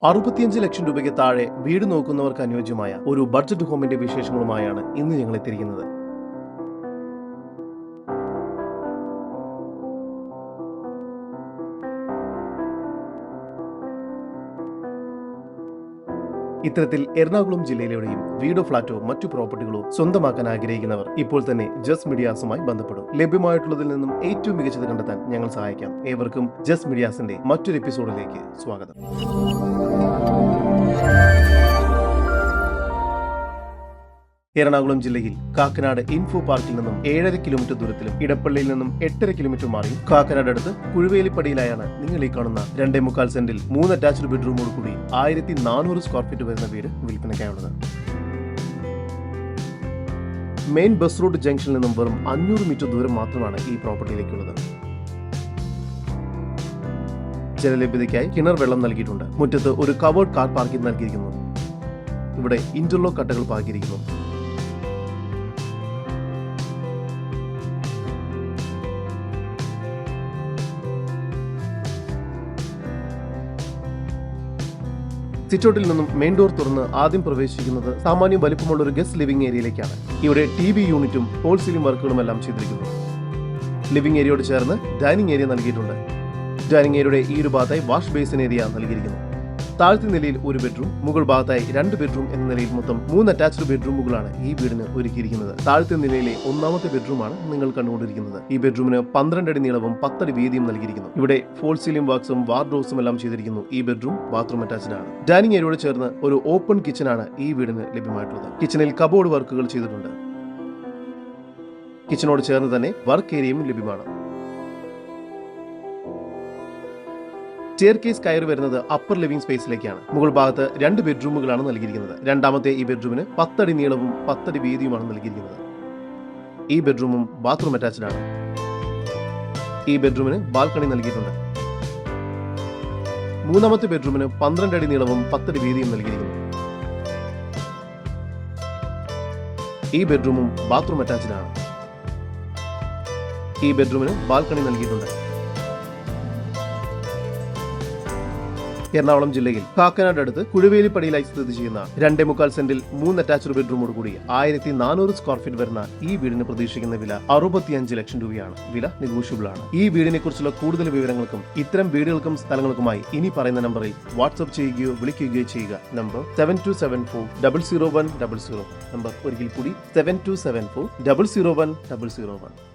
65 ലക്ഷം രൂപയ്ക്ക് താഴെ വീട് നോക്കുന്നവർക്ക് അനുയോജ്യമായ ഒരു ബഡ്ജറ്റ് ഹോമിന്റെ വിശേഷങ്ങളുമായാണ് ഇന്ന് ഞങ്ങൾ എത്തിയിരിക്കുന്നത്. ഇത്തരത്തിൽ എറണാകുളം ജില്ലയിലെവിടെയും വീടോ ഫ്ളാറ്റോ മറ്റു പ്രോപ്പർട്ടികളോ സ്വന്തമാക്കാൻ ആഗ്രഹിക്കുന്നവർ ഇപ്പോൾ തന്നെ ജസ്റ്റ് മീഡിയാസുമായി ബന്ധപ്പെടും. ലഭ്യമായിട്ടുള്ളതിൽ നിന്നും ഏറ്റവും മികച്ചത് കണ്ടെത്താൻ ഞങ്ങൾ സഹായിക്കാം. ഏവർക്കും ജസ്റ്റ് മീഡിയാസിന്റെ മറ്റൊരു എപ്പിസോഡിലേക്ക് സ്വാഗതം. എറണാകുളം ജില്ലയിൽ കാക്കനാട് ഇൻഫോ പാർക്കിൽ നിന്നും 7.5 കിലോമീറ്റർ ദൂരത്തിലും ഇടപ്പള്ളിയിൽ നിന്നും 8.5 കിലോമീറ്റർ മാറിയും കാക്കനാട് അടുത്ത് കുഴുവേലിപ്പടിയിലായാണ് നിങ്ങൾ ഈ കാണുന്ന 2.25 സെന്റിൽ 3 അറ്റാച്ച്ഡ് ബെഡ്റൂമോട് കൂടി 1400 സ്ക്വയർ ഫീറ്റ് വരുന്ന വീട് വിൽപ്പനയ്ക്കായുള്ളത്. മെയിൻ ബസ് റോഡ് ജംഗ്ഷനിൽ നിന്നും വെറും 500 മീറ്റർ ദൂരം മാത്രമാണ് ഈ പ്രോപ്പർട്ടിയിലേക്കുള്ളത്. ജലലഭ്യതയ്ക്കായി കിണർ വെള്ളം നൽകിയിട്ടുണ്ട്. മുറ്റത്ത് ഒരു കവേർഡ് കാർ പാർക്കിംഗ് നൽകിയിരിക്കുന്നു. ഇവിടെ ഇന്റർലോക്ക് കട്ടകൾ പാകിയിരിക്കുന്നു. സിറ്റൗട്ടിൽ നിന്നും മെയിൻ ഡോർ തുറന്ന് ആദ്യം പ്രവേശിക്കുന്നത് സാമാന്യം വലിപ്പമുള്ള ഒരു ഗസ്റ്റ് ലിവിംഗ് ഏരിയയിലേക്കാണ്. ഇവിടെ TV യൂണിറ്റും ഹോൾ സീലിംഗ് വർക്കുകളും എല്ലാം ചെയ്തിരിക്കുന്നു. ലിവിംഗ് ഏരിയയോട് ചേർന്ന് ഡൈനിങ് ഏരിയ നൽകിയിട്ടുണ്ട്. ഡൈനിങ് ഏരിയയുടെ ഈ ഒരു ഭാഗത്തായി വാഷ് ബേസിൻ ഏരിയ നൽകിയിരിക്കുന്നു. താഴത്തെ നിലയിൽ ഒരു ബെഡ്റൂം, മുകൾ ഭാഗത്തായി 2 ബെഡ്റൂം എന്ന നിലയിൽ മൊത്തം 3 അറ്റാച്ച്ഡ് ബെഡ്റൂമുകളാണ് ഈ വീടിന് ഒരുക്കിയിരിക്കുന്നത്. താഴത്തെ നിലയിലെ 1ാമത്തെ ബെഡ്റൂമാണ് നിങ്ങൾ കണ്ടുകൊണ്ടിരിക്കുന്നത്. ഈ ബെഡ്റൂമിന് 12 അടി നീളവും 10 അടി വീതിയും നൽകിയിരിക്കുന്നു. ഇവിടെ ഫോൾ സീലിംഗ് വർക്ക്സും വാർഡ്രോബ്സും എല്ലാം ചെയ്തിരിക്കുന്നു. ഈ ബെഡ്റൂം ബാത്റൂം അറ്റാച്ച്ഡ് ആണ്. ഡൈനിങ് ഏരിയയോട് ചേർന്ന് ഒരു ഓപ്പൺ കിച്ചനാണ് ഈ വീടിന് ലഭ്യമായിട്ടുള്ളത്. കിച്ചണിൽ കബോർഡ് വർക്കുകൾ ചെയ്തിട്ടുണ്ട്. കിച്ചനോട് ചേർന്ന് തന്നെ വർക്ക് ഏരിയയും ലഭ്യമാണ്. സ്റ്റെയർകേസ് കയറി വരുന്നത് അപ്പർ ലിവിംഗ് സ്പേസിലേക്കാണ്. മുകൾ ഭാഗത്ത് 2 ബെഡ്റൂമുകളാണ് നൽകിയിരിക്കുന്നത്. 2ാമത്തെ ഈ ബെഡ്റൂമിന് 10 അടി നീളവും 10 അടി വീതിയുമാണ് നൽകിയിരിക്കുന്നത്. ഈ ബെഡ്റൂമും ബാത്റൂം അറ്റാച്ച്ഡ് ആണ്. ഈ ബെഡ്റൂമിന് ബാൽക്കണി നൽകിയിട്ടുണ്ട്. 3ാമത്തെ ബെഡ്റൂമിന് 12 അടി നീളവും 10 അടി വീതിയും നൽകിയിരിക്കുന്നു. ഈ ബെഡ്റൂമും ബാത്റൂം അറ്റാച്ച്ഡ് ആണ്. ഈ ബെഡ്റൂമിന് ബാൽക്കണി നൽകിയിട്ടുണ്ട്. എറണാകുളം ജില്ലയിൽ കാക്കനാട് അടുത്ത് കുഴുവേലിപ്പടിയിലായി സ്ഥിതി ചെയ്യുന്ന 2.25 സെന്റിൽ 3 അറ്റാച്ച്ഡ് ബെഡ്റൂമോട് കൂടി 1400 സ്ക്വയർ ഫീറ്റ് വരുന്ന ഈ വീടിന് പ്രതീക്ഷിക്കുന്ന വില 65 ലക്ഷം രൂപയാണ്. വില നെഗോഷ്യബിൾ ആണ്. ഈ വീടിനെ കുറിച്ചുള്ള കൂടുതൽ വിവരങ്ങൾക്കും ഇത്തരം വീടുകൾക്കും സ്ഥലങ്ങൾക്കുമായി ഇനി പറയുന്ന നമ്പറിൽ വാട്സ്ആപ്പ് ചെയ്യുകയോ വിളിക്കുകയോ ചെയ്യുക. നമ്പർ 7274 001 001. നമ്പർ ഒരിക്കൽ കൂടി 7274 001 001.